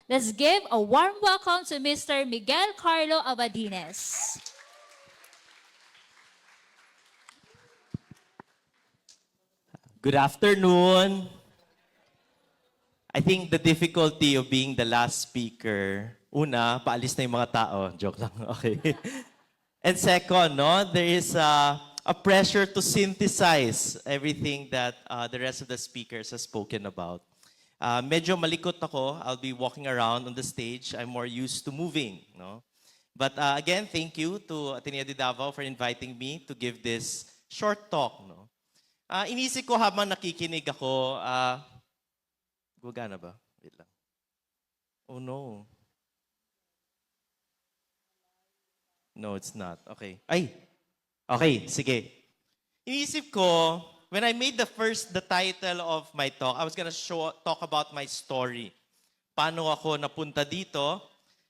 Let's give a warm welcome to Mr. Miguel Carlo Abadines. Good afternoon. I think the difficulty of being the last speaker, una, paalis na yung mga tao. Joke lang, okay. And second, no, there is a pressure to synthesize everything that the rest of the speakers have spoken about. Medyo malikot ako. I'll be walking around on the stage. I'm more used to moving, no? But again, thank you to Ateneo de Davao for inviting me to give this short talk, no? Inisip ko habang nakikinig ako, gumagana ba? Wait lang. Oh no. No, it's not. Okay. Ay! Okay, sige. Inisip ko, when I made the title of my talk, I was gonna talk about my story. Paano ako napunta dito?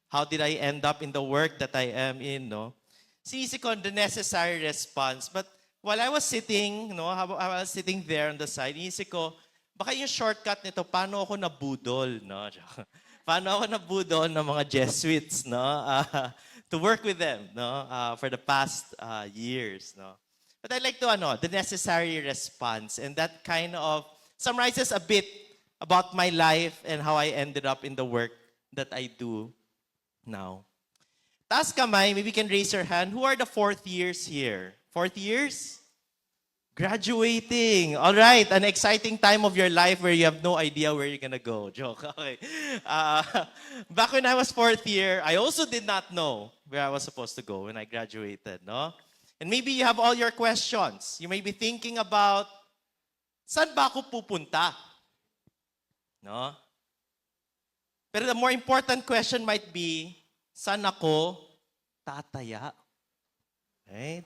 How did I end up in the work that I am in, no? Sinisip ko the necessary response. But while I was sitting, no, habang I was sitting there on the side, inisip ko, baka yung shortcut nito, paano ako nabudol, no? Paano ako nabudol ng mga Jesuits, no? To work with them, no? For the past years, no? But I'd like to, the necessary response. And that kind of summarizes a bit about my life and how I ended up in the work that I do now. Taas kamay, maybe you can raise your hand. Who are the fourth years here? Fourth years? Graduating. All right, an exciting time of your life where you have no idea where you're gonna go. Joke. Okay. Back when I was fourth year, I also did not know where I was supposed to go when I graduated, no? And maybe you have all your questions. You may be thinking about, saan ba ako pupunta? No? Pero the more important question might be, saan ako tataya? Right?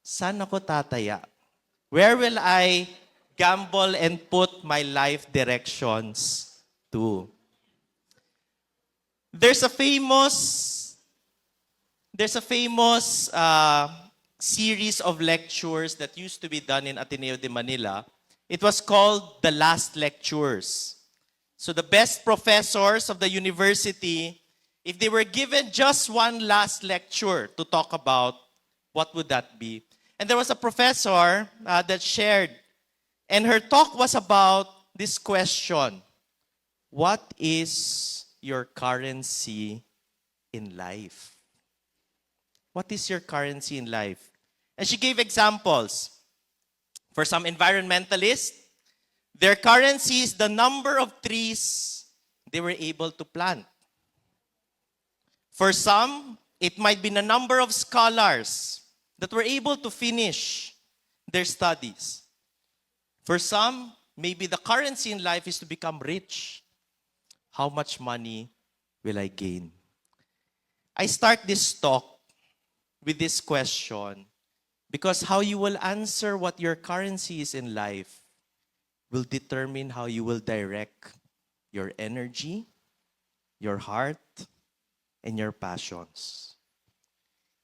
Saan ako tataya? Where will I gamble and put my life directions to? There's a famous series of lectures that used to be done in Ateneo de Manila. It was called the Last Lectures. So the best professors of the university, if they were given just one last lecture to talk about, what would that be? And there was a professor that shared, and her talk was about this question: what is your currency in life? What is your currency in life? And she gave examples. For some environmentalists, their currency is the number of trees they were able to plant. For some, it might be the number of scholars that were able to finish their studies. For some, maybe the currency in life is to become rich. How much money will I gain? I start this talk with this question because how you will answer what your currency is in life will determine how you will direct your energy, your heart, and your passions.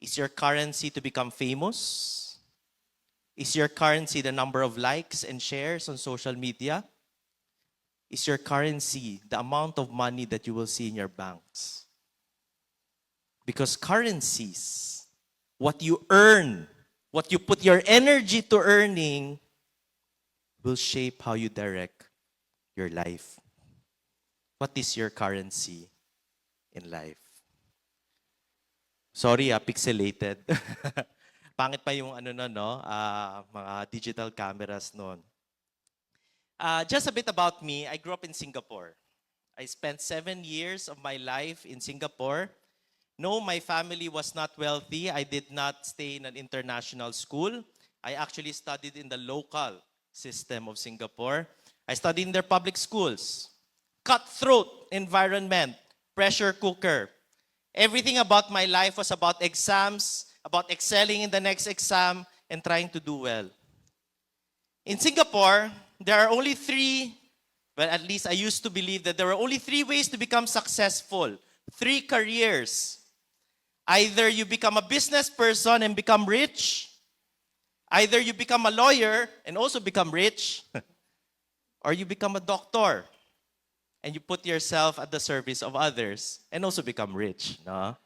Is your currency to become famous? Is your currency the number of likes and shares on social media? Is your currency the amount of money that you will see in your banks? Because currencies, what you earn, what you put your energy to earning, will shape how you direct your life. What is your currency in life? Sorry, pixelated. Pangit pa yung mga digital cameras noon. Just a bit about me, I grew up in Singapore. I spent 7 years of my life in Singapore. No, my family was not wealthy. I did not stay in an international school. I actually studied in the local system of Singapore. I studied in their public schools. Cutthroat environment, pressure cooker. Everything about my life was about exams, about excelling in the next exam, and trying to do well. In Singapore, there are only at least I used to believe that there were only 3 ways to become successful. 3 careers. Either you become a business person and become rich, either you become a lawyer and also become rich, or you become a doctor. and you put yourself at the service of others and also become rich. No?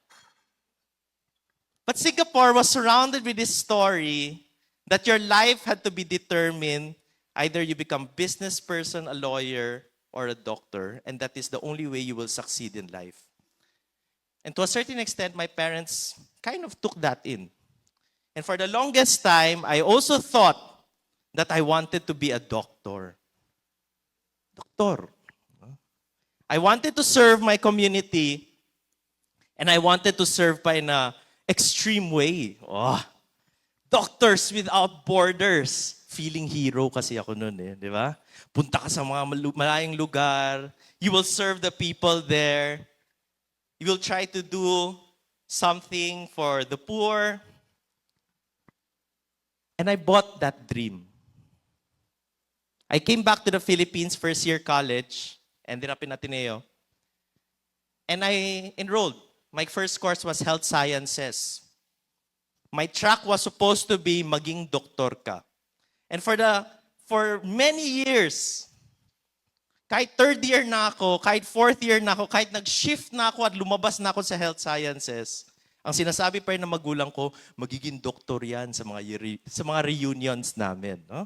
But Singapore was surrounded with this story that your life had to be determined. Either you become business person, a lawyer, or a doctor, and that is the only way you will succeed in life. And to a certain extent, my parents kind of took that in. And for the longest time, I also thought that I wanted to be a doctor. Doctor. I wanted to serve my community, and I wanted to serve pa in a extreme way. Oh, Doctors Without Borders. Feeling hero kasi ako noon di ba? Punta ka sa mga malayong lugar. You will serve the people there. You will try to do something for the poor. And I bought that dream. I came back to the Philippines first year college, ended up in Ateneo. And I enrolled. My first course was health sciences. My track was supposed to be maging doktor ka. And for many years, kahit third year na ako, kahit fourth year na ako, kahit nag-shift na ako at lumabas na ako sa health sciences, ang sinasabi pa rin ng magulang ko, magiging doktor yan sa mga reunions namin. No?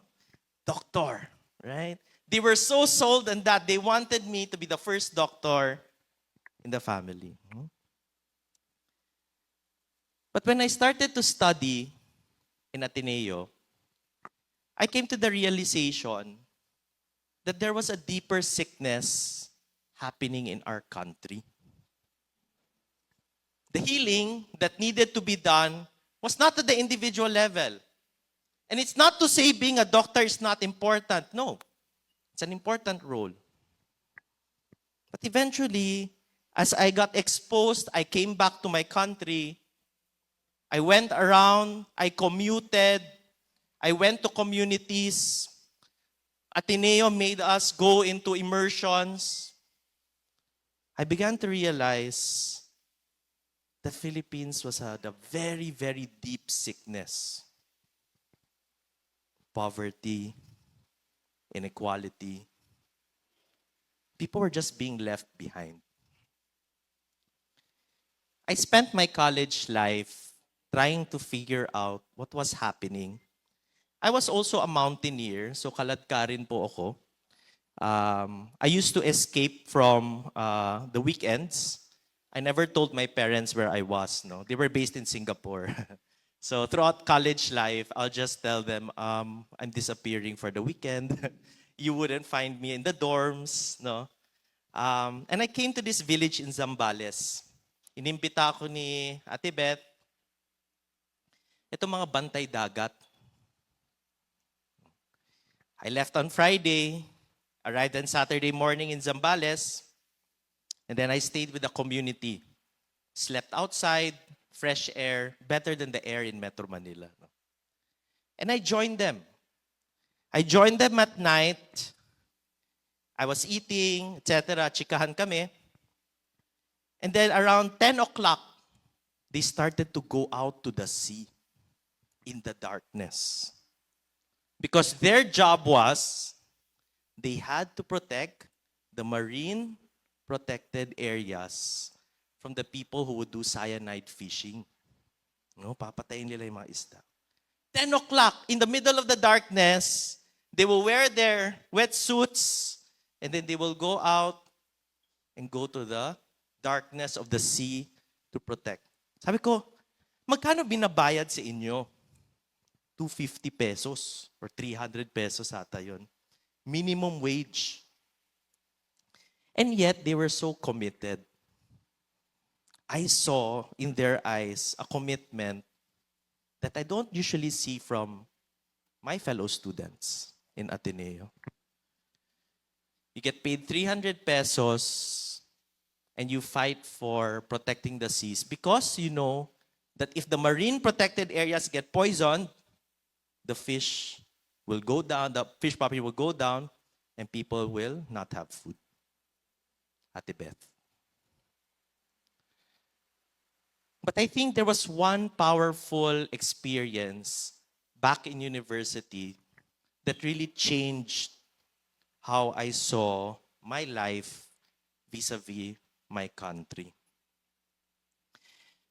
Doctor, right? They were so sold on that, they wanted me to be the first doctor in the family. But when I started to study in Ateneo, I came to the realization that there was a deeper sickness happening in our country. The healing that needed to be done was not at the individual level. And it's not to say being a doctor is not important. No, it's an important role. But eventually, as I got exposed, I came back to my country. I went around, I commuted, I went to communities. Ateneo made us go into immersions. I began to realize the Philippines was at a very, very deep sickness. Poverty, inequality. People were just being left behind. I spent my college life trying to figure out what was happening. I was also a mountaineer, so kaladka rin po ako. I used to escape from the weekends. I never told my parents where I was. No, they were based in Singapore. So throughout college life, I'll just tell them, I'm disappearing for the weekend. You wouldn't find me in the dorms. No? And I came to this village in Zambales. Inimbita ako ni Ate Beth. Ito mga bantay dagat. I left on Friday, arrived on Saturday morning in Zambales, and then I stayed with the community. Slept outside, fresh air, better than the air in Metro Manila. And I joined them. I joined them at night. I was eating, etc. Chikahan kami. And then around 10 o'clock, they started to go out to the sea in the darkness. Because their job was, they had to protect the marine protected areas from the people who would do cyanide fishing. No, papatayin nila yung mga isda. 10 o'clock, in the middle of the darkness, they will wear their wetsuits, and then they will go out and go to the darkness of the sea to protect. Sabi ko, magkano binabayad sa inyo? 250 pesos or 300 pesos ata yun. Minimum wage. And yet, they were so committed. I saw in their eyes a commitment that I don't usually see from my fellow students in Ateneo. You get paid 300 pesos and you fight for protecting the seas because you know that if the marine protected areas get poisoned, the fish will go down, the fish population will go down, and people will not have food. Ate Beth. But I think there was one powerful experience back in university that really changed how I saw my life vis-a-vis my country.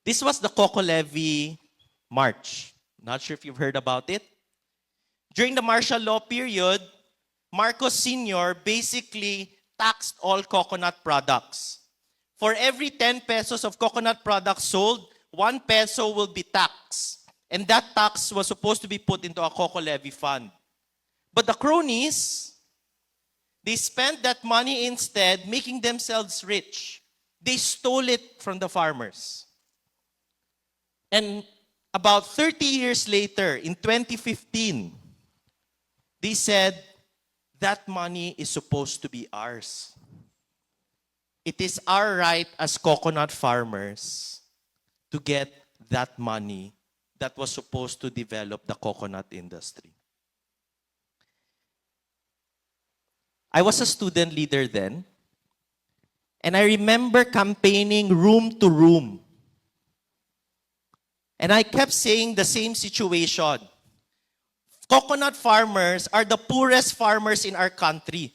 This was the Coco Levy March. Not sure if you've heard about it. During the martial law period, Marcos Sr. basically taxed all coconut products. For every 10 pesos of coconut products sold, 1 peso will be taxed. And that tax was supposed to be put into a Coco Levy fund. But the cronies, they spent that money instead making themselves rich. They stole it from the farmers. And about 30 years later, in 2015, they said that money is supposed to be ours. It is our right as coconut farmers to get that money that was supposed to develop the coconut industry. I was a student leader then, and I remember campaigning room to room. And I kept saying the same situation. Coconut farmers are the poorest farmers in our country.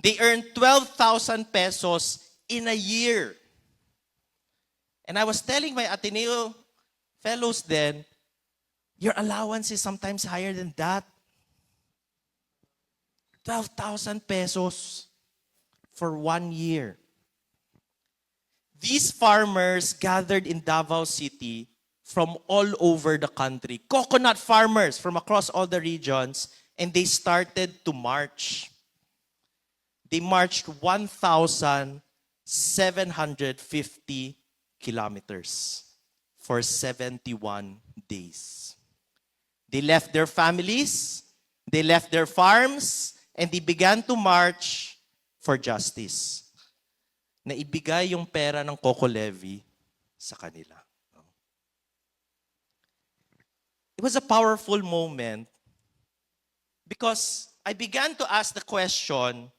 They earn 12,000 pesos in a year. And I was telling my Ateneo fellows then, your allowance is sometimes higher than that. 12,000 pesos for 1 year. These farmers gathered in Davao City from all over the country. Coconut farmers from across all the regions. And they started to march. They marched 1,750 kilometers for 71 days. They left their families, they left their farms, and they began to march for justice. Na ibigay yung pera ng Coco Levy sa kanila. It was a powerful moment because I began to ask the question,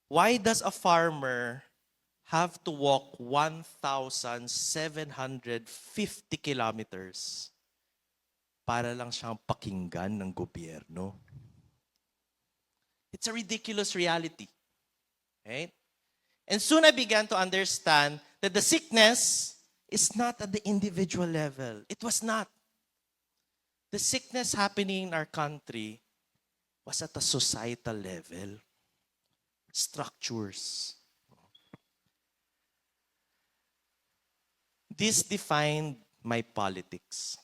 why does a farmer have to walk 1,750 kilometers para lang siyang pakinggan ng gobyerno? It's a ridiculous reality. Right? And soon I began to understand that the sickness is not at the individual level. It was not. The sickness happening in our country was at a societal level. Structures. This defined my politics.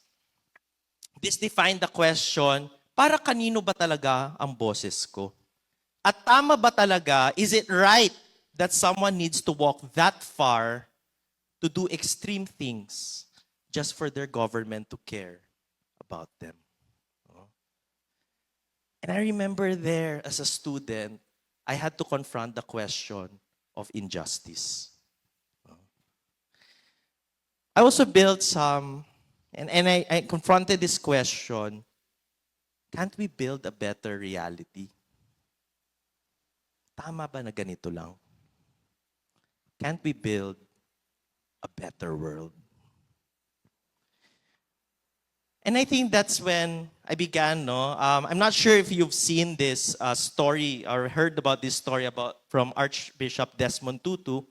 This defined the question, para kanino ba talaga ang boses ko? At tama ba talaga, is it right that someone needs to walk that far to do extreme things just for their government to care about them? And I remember there as a student, I had to confront the question of injustice. I also built some, and I confronted this question, can't we build a better reality? Tama ba na ganito lang? Can't we build a better world? And I think that's when I began, I'm not sure if you've seen this story or heard about this story from Archbishop Desmond Tutu.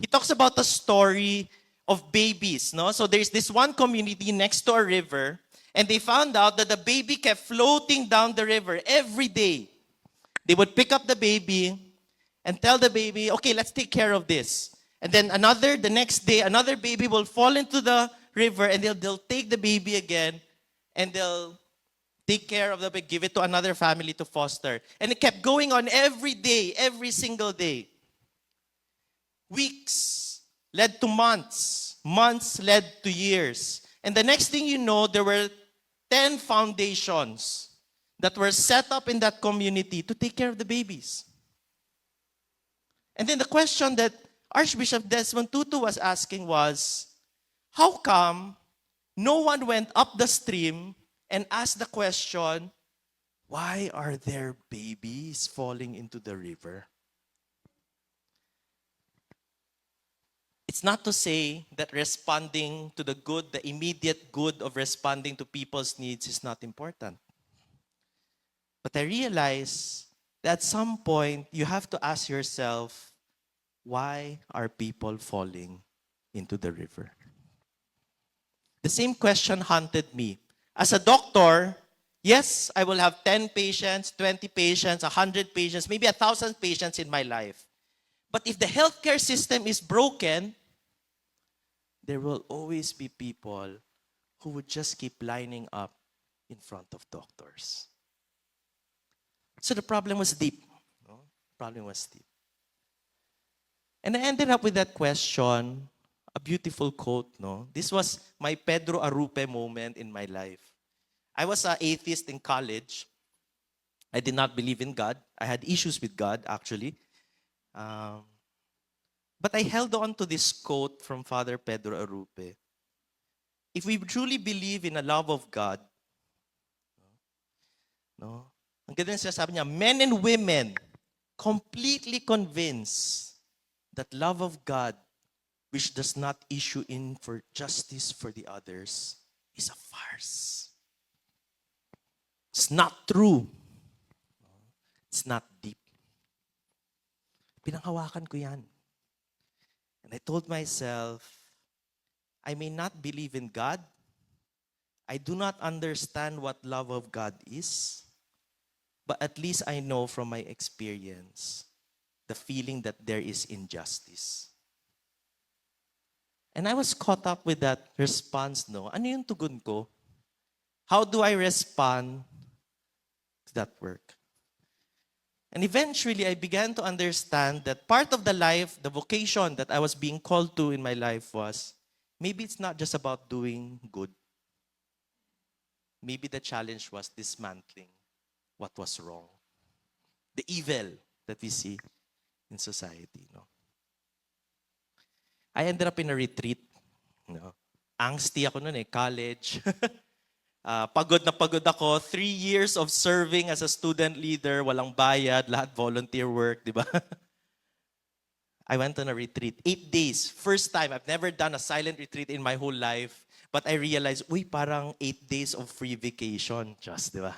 He talks about the story of babies, So there's this one community next to a river, and they found out that the baby kept floating down the river every day. They would pick up the baby and tell the baby, okay, let's take care of this. And then the next day, another baby will fall into the river, and they'll take the baby again, and they'll take care of the baby, give it to another family to foster. And it kept going on every day, every single day. Weeks led to months. Months led to years. And the next thing you know, there were 10 foundations that were set up in that community to take care of the babies. And then the question that Archbishop Desmond Tutu was asking was, how come no one went up the stream and asked the question, why are there babies falling into the river? It's not to say that responding to the good, the immediate good of responding to people's needs is not important. But I realize that at some point, you have to ask yourself, why are people falling into the river? The same question haunted me. As a doctor, yes, I will have 10 patients, 20 patients, 100 patients, maybe 1,000 patients in my life. But if the healthcare system is broken, there will always be people who would just keep lining up in front of doctors. So the problem was deep. No? Problem was deep. And I ended up with that question, a beautiful quote, no? This was my Pedro Arupe moment in my life. I was an atheist in college. I did not believe in God. I had issues with God, actually. Um, but I held on to this quote from Father Pedro Arupe. If we truly believe in a love of God, no? Ang ganda niya sabi niya, men and women completely convinced that love of God, which does not issue in for justice for the others, is a farce. It's not true. It's not deep. Pinanghawakan ko yan. And I told myself, I may not believe in God. I do not understand what love of God is. But at least I know from my experience the feeling that there is injustice. And I was caught up with that response, no? Ano yung tugon ko? How do I respond to that work? And eventually, I began to understand that part of the life, the vocation that I was being called to in my life was, maybe it's not just about doing good. Maybe the challenge was dismantling what was wrong. The evil that we see in society. No? I ended up in a retreat. No? Angsty ako noon college. Pagod na pagod ako. 3 years of serving as a student leader, walang bayad, lahat volunteer work, di ba? I went on a retreat. 8 days. First time. I've never done a silent retreat in my whole life. But I realized, parang 8 days of free vacation. Just, di ba?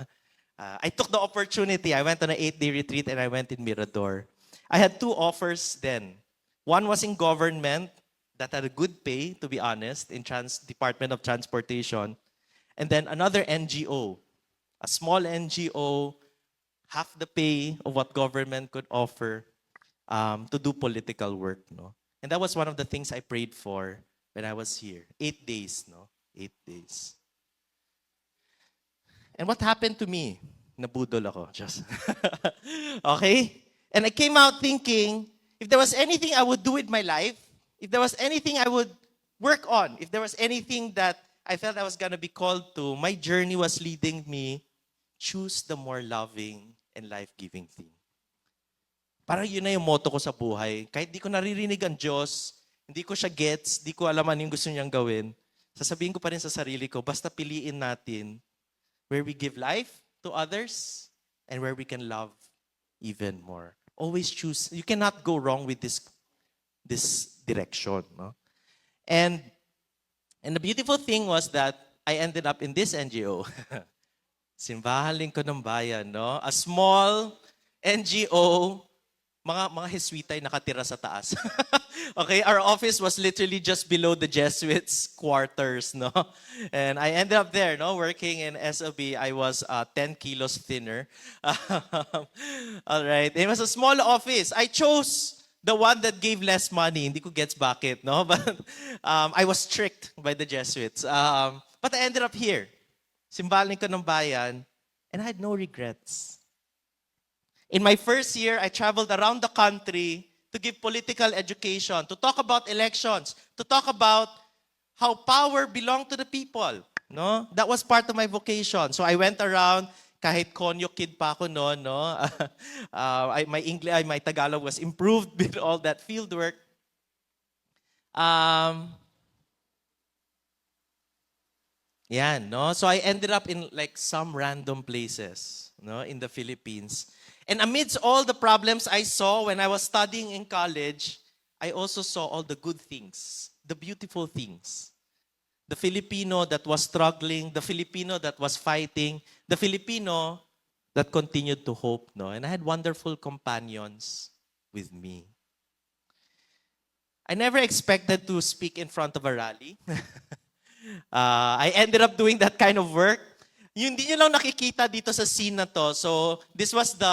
I took the opportunity. I went on an 8-day retreat and I went in Mirador. I had 2 offers then. One was in government that had a good pay, to be honest, in Department of Transportation. And then another NGO, a small NGO, half the pay of what government could offer to do political work. No? And that was one of the things I prayed for when I was here. 8 days, no? 8 days. And what happened to me? Nabudol ako. Just. Okay? And I came out thinking, if there was anything I would do with my life, if there was anything I would work on, if there was anything that I felt I was going to be called to, my journey was leading me, choose the more loving and life-giving thing. Parang yun na yung motto ko sa buhay. Kahit di ko naririnig ang Diyos, hindi ko siya gets, di ko alam ano yung gusto niyang gawin, sasabihin ko pa rin sa sarili ko, basta piliin natin where we give life to others and where we can love even more. Always choose. You cannot go wrong with this direction. No? And the beautiful thing was that I ended up in this NGO. Simbahan Lingkod ng Bayan, no? A small NGO, mga Jesuitay nakatira sa taas. Okay, our office was literally just below the Jesuits' quarters, no? And I ended up there, no, working in SLB. I was 10 kilos thinner. All right, it was a small office. I chose the one that gave less money. Hindi ko gets bakit, no? But I was tricked by the Jesuits. But I ended up here. Simbahan Lingkod ng Bayan, and I had no regrets. In my first year, I traveled around the country to give political education, to talk about elections, to talk about how power belonged to the people. No? That was part of my vocation. So I went around, kahit konyo kid pa ako noon, no? My Tagalog was improved with all that field work. No? So I ended up in like some random places, no, in the Philippines. And amidst all the problems I saw when I was studying in college, I also saw all the good things, the beautiful things. The Filipino that was struggling, the Filipino that was fighting, the Filipino that continued to hope, no? And I had wonderful companions with me. I never expected to speak in front of a rally. I ended up doing that kind of work. Yung hindi nyo lang nakikita dito sa scene na to. So, this was the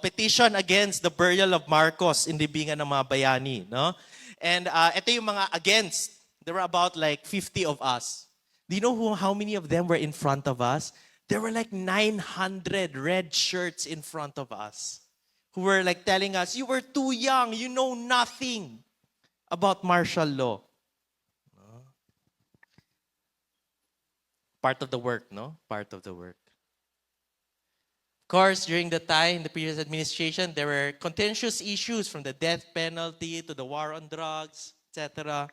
petition against the burial of Marcos in libingan ng mga bayani. No? And ito yung mga against. There were about like 50 of us. Do you know how many of them were in front of us? There were like 900 red shirts in front of us who were like telling us, you were too young, you know nothing about martial law. Part of the work, no? Part of the work. Of course, during the time, the previous administration, there were contentious issues from the death penalty to the war on drugs, etc.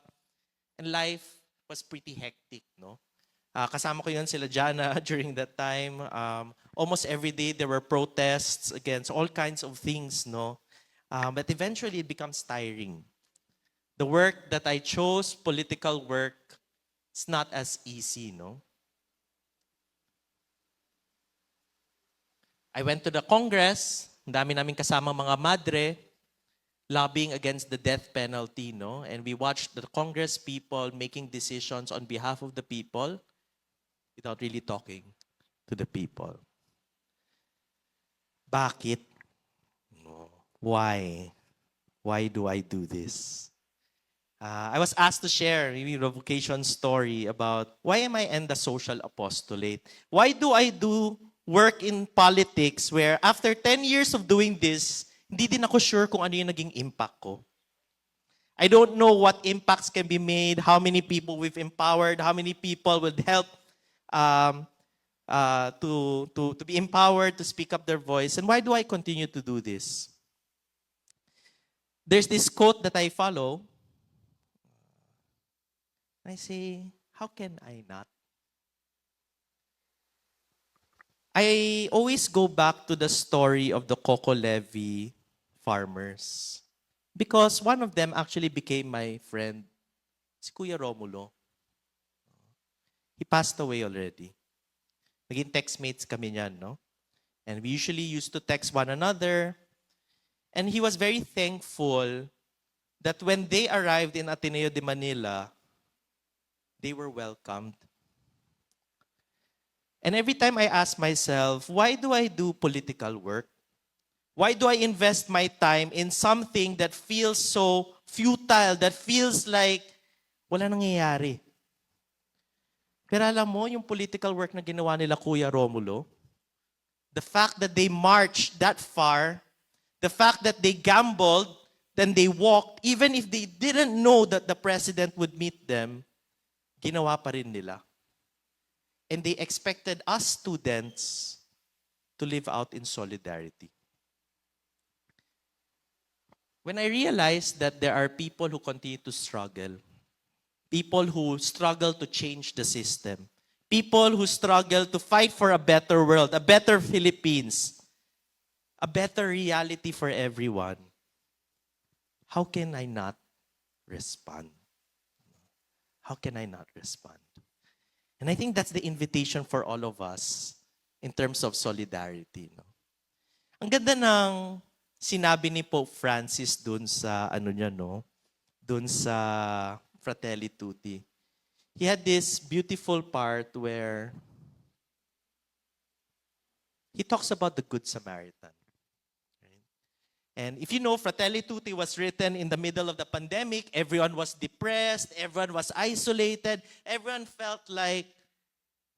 And life was pretty hectic, no? Kasama ko yun sila Jana during that time. Almost every day, there were protests against all kinds of things, no? But eventually, it becomes tiring. The work that I chose, political work, it's not as easy, no? I went to the Congress, ang dami namin kasama mga madre, lobbying against the death penalty, no? And we watched the Congress people making decisions on behalf of the people without really talking to the people. Bakit? No. Why? Why do I do this? I was asked to share maybe a vocation story about why am I in the social apostolate? Why do I do work in politics where after 10 years of doing this, hindi din ako sure kung ano yung naging impact ko. I don't know what impacts can be made, how many people we've empowered, how many people would help to be empowered, to speak up their voice. And why do I continue to do this? There's this quote that I follow. I say, how can I not? I always go back to the story of the Coco Levy farmers. Because one of them actually became my friend, si Kuya Romulo. He passed away already. Naging textmates kami niyan, no? And we usually used to text one another. And he was very thankful that when they arrived in Ateneo de Manila, they were welcomed. And every time I ask myself, why do I do political work? Why do I invest my time in something that feels so futile, that feels like wala nangyayari? Pero alam mo, yung political work na ginawa nila Kuya Romulo, the fact that they marched that far, the fact that they gambled, then they walked, even if they didn't know that the president would meet them, ginawa pa rin nila. And they expected us students to live out in solidarity. When I realized that there are people who continue to struggle, people who struggle to change the system, people who struggle to fight for a better world, a better Philippines, a better reality for everyone, how can I not respond? How can I not respond? And I think that's the invitation for all of us in terms of solidarity. No? Ang ganda ng sinabi ni Pope Francis dun sa, dun sa Fratelli Tutti. He had this beautiful part where he talks about the Good Samaritan. And if you know, Fratelli Tutti was written in the middle of the pandemic. Everyone was depressed. Everyone was isolated. Everyone felt like,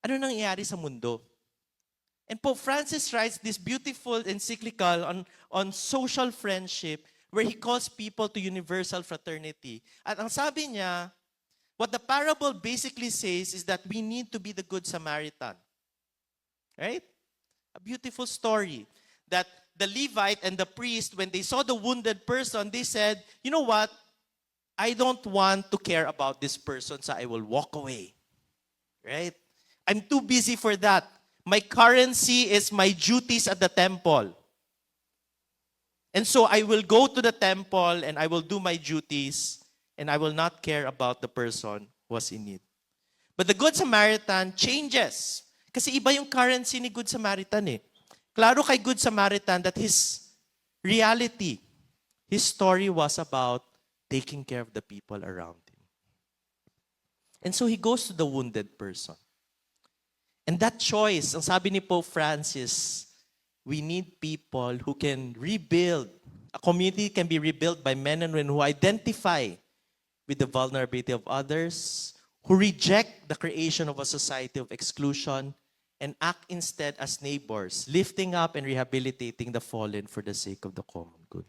ano nangyayari sa mundo? And Pope Francis writes this beautiful encyclical on social friendship where he calls people to universal fraternity. At ang sabi niya, what the parable basically says is that we need to be the Good Samaritan. Right? A beautiful story. That the Levite and the priest, when they saw the wounded person, they said, you know what? I don't want to care about this person, so I will walk away. Right? I'm too busy for that. My currency is my duties at the temple. And so I will go to the temple and I will do my duties and I will not care about the person who was in need. But the Good Samaritan changes. Kasi iba yung currency ni Good Samaritan eh. Klaro kay Good Samaritan that his reality, his story was about taking care of the people around him. And so he goes to the wounded person. And that choice, ang sabi ni Pope Francis, we need people who can rebuild. A community can be rebuilt by men and women who identify with the vulnerability of others, who reject the creation of a society of exclusion, and act instead as neighbors, lifting up and rehabilitating the fallen for the sake of the common good.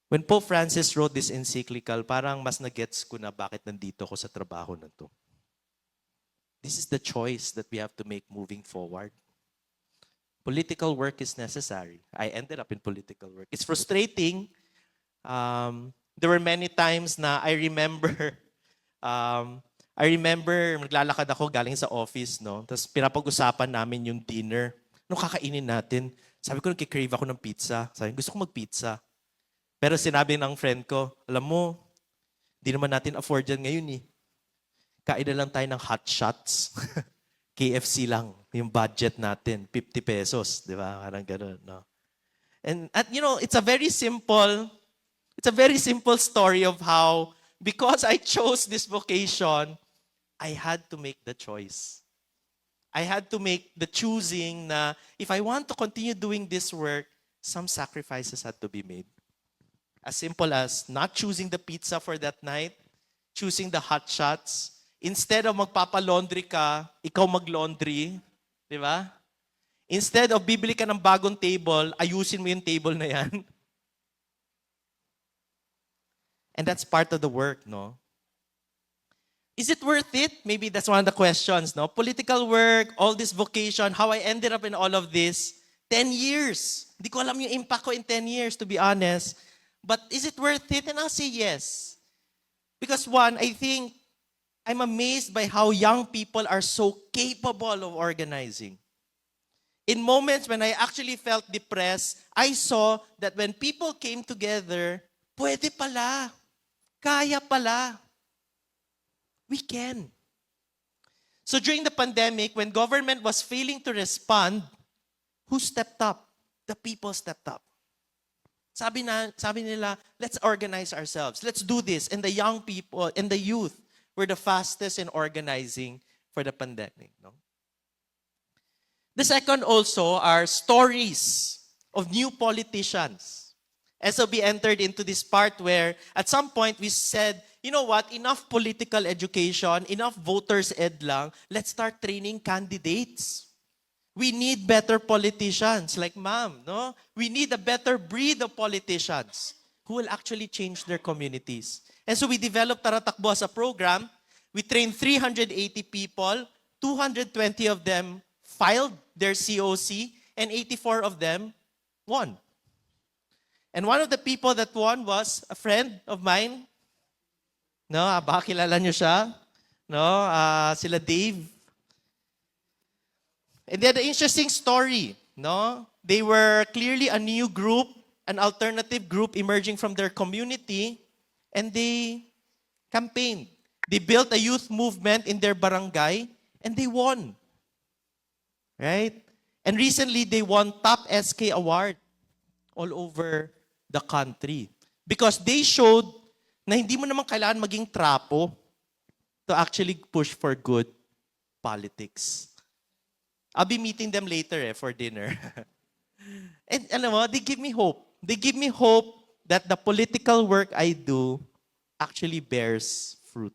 When Pope Francis wrote this encyclical, parang mas na-gets ko na bakit nandito ako sa trabaho na to. This is the choice that we have to make moving forward. Political work is necessary. I ended up in political work. It's frustrating. There were many times na I remember naglalakad ako galing sa office, no? Tapos pinapag-usapan namin yung dinner. Anong kakainin natin? Sabi ko, nagkikrave ako ng pizza. Sabi ko, gusto ko mag-pizza. Pero sinabi ng friend ko, alam mo, di naman natin afford yan ngayon eh. Kain na lang tayo ng hot shots. KFC lang, yung budget natin, 50 pesos, di ba? Parang ganun, no? And you know, it's a very simple story of how, because I chose this vocation, I had to make the choice. I had to make the choosing na if I want to continue doing this work, some sacrifices had to be made. As simple as not choosing the pizza for that night, choosing the hot shots. Instead of magpapa-laundry ka, ikaw mag-laundry. Di ba? Instead of bibili ka ng bagong table, ayusin mo yung table na yan. And that's part of the work, no? Is it worth it? Maybe that's one of the questions, no? Political work, all this vocation, how I ended up in all of this. 10 years. Hindi ko alam yung impact ko in 10 years, to be honest. But is it worth it? And I'll say yes. Because one, I think I'm amazed by how young people are so capable of organizing. In moments when I actually felt depressed, I saw that when people came together, pwede pala. Kaya pala. We can. So during the pandemic, when government was failing to respond, who stepped up? The people stepped up. Sabi nila, let's organize ourselves. Let's do this. And the young people and the youth were the fastest in organizing for the pandemic. No? The second also are stories of new politicians. SOB entered into this part where at some point we said, you know what, enough political education, enough voters ed lang, let's start training candidates. We need better politicians like ma'am, no? We need a better breed of politicians who will actually change their communities. And so we developed Taratakbo as a program. We trained 380 people, 220 of them filed their COC, and 84 of them won. And one of the people that won was a friend of mine. No, baka kilala niyo siya. No, sila Dave. And they had an interesting story. No, they were clearly a new group, an alternative group emerging from their community, and they campaigned. They built a youth movement in their barangay, and they won. Right? And recently, they won Top SK Award all over the country. Because they showed na hindi mo naman kailangan maging trapo to actually push for good politics. I'll be meeting them later for dinner. And alam mo, they give me hope. They give me hope that the political work I do actually bears fruit.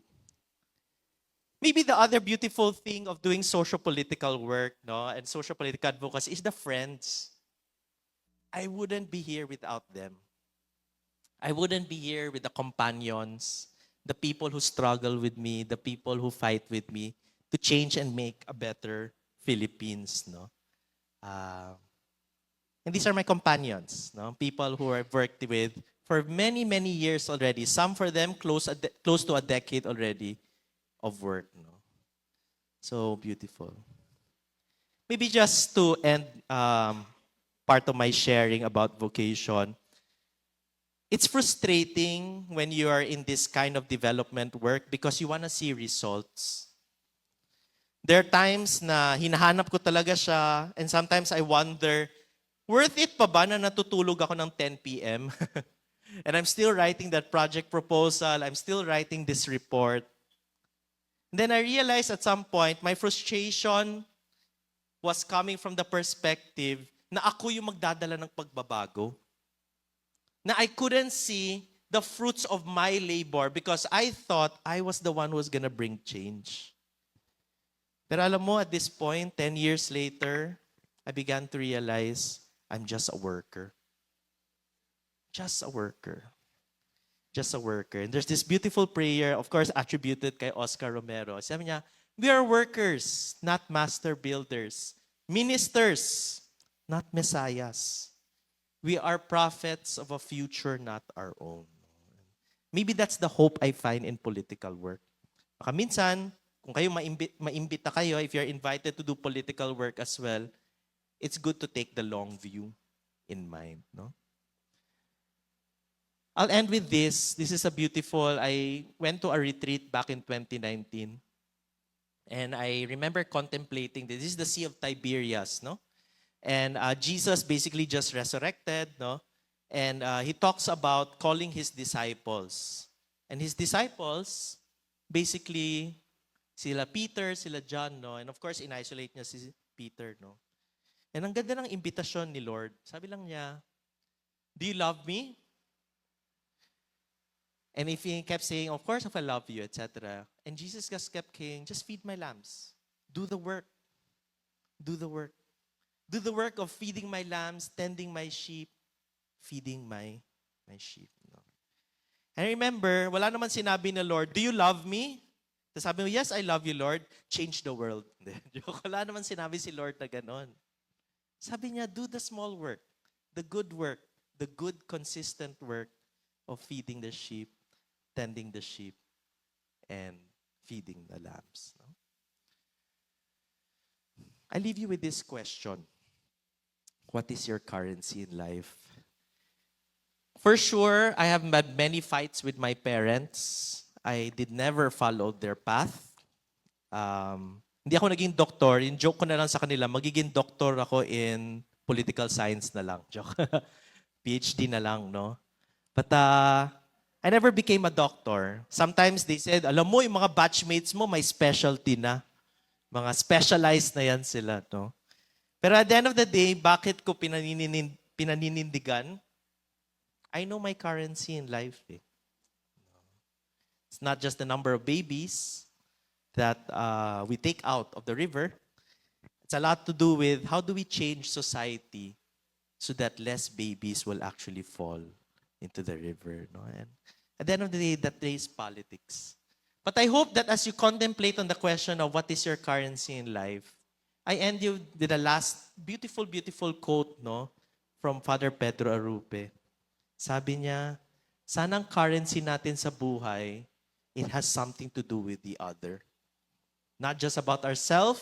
Maybe the other beautiful thing of doing socio-political work, no, and socio-political advocacy is the friends. I wouldn't be here without them. I wouldn't be here with the companions, the people who struggle with me, the people who fight with me to change and make a better Philippines, no. And these are my companions, no, people who I've worked with for many, many years already. Some for them close to a decade already of work, no. So beautiful. Maybe just to end part of my sharing about vocation. It's frustrating when you are in this kind of development work because you want to see results. There are times na hinahanap ko talaga siya, and sometimes I wonder, worth it pa ba na natutulog ako ng 10 p.m.? And I'm still writing that project proposal. I'm still writing this report. And then I realized at some point, my frustration was coming from the perspective na ako yung magdadala ng pagbabago. Na I couldn't see the fruits of my labor because I thought I was the one who was gonna bring change. Pero alam mo, at this point, 10 years later, I began to realize I'm just a worker. Just a worker. Just a worker. And there's this beautiful prayer, of course, attributed kay Oscar Romero. Sabi niya, we are workers, not master builders. Ministers, not messiahs. We are prophets of a future not our own. Maybe that's the hope I find in political work. Baka minsan, kung kayo maimbita kayo, if you're invited to do political work as well, it's good to take the long view in mind. No? I'll end with this. This is a beautiful, I went to a retreat back in 2019. And I remember contemplating this. This is the Sea of Tiberias, no? And Jesus basically just resurrected, no? And he talks about calling his disciples. And his disciples, basically, sila Peter, sila John, no? And of course, in-isolate niya si Peter, no? And ang ganda ng imbitasyon ni Lord. Sabi lang niya, do you love me? And if he kept saying, of course, if I love you, etc. And Jesus just kept saying, just feed my lambs. Do the work. Do the work. Do the work of feeding my lambs, tending my sheep, feeding my sheep. No? And remember, wala naman sinabi ni Lord, do you love me? Tapos sabi mo, yes, I love you, Lord. Change the world. Wala naman sinabi si Lord na ganon. Sabi niya, do the small work, the good, consistent work of feeding the sheep, tending the sheep, and feeding the lambs. No? I leave you with this question. What is your currency in life? For sure, I have had many fights with my parents. I did never follow their path. Hindi ako naging doktor. Yung joke ko na lang sa kanila, magiging doktor ako in political science na lang. Joke. PhD na lang, no? But I never became a doctor. Sometimes they said, alam mo, yung mga batchmates mo, may specialty na. Mga specialized na yan sila, no? Pero at the end of the day, bakit ko pinaninindigan? I know my currency in life. Eh. It's not just the number of babies that we take out of the river. It's a lot to do with how do we change society so that less babies will actually fall into the river. No? And at the end of the day, that is politics. But I hope that as you contemplate on the question of what is your currency in life, I end you with the last beautiful, beautiful quote, no, from Father Pedro Arupe. Sabi niya, sanang currency natin sa buhay, it has something to do with the other. Not just about ourselves,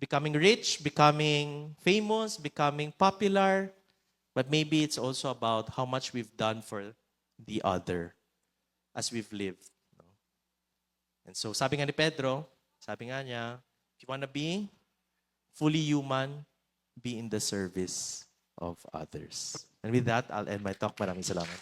becoming rich, becoming famous, becoming popular, but maybe it's also about how much we've done for the other as we've lived. No? And so sabi nga ni Pedro, sabi nga niya, if you want to be fully human, be in the service of others. And with that, I'll end my talk. Maraming salamat.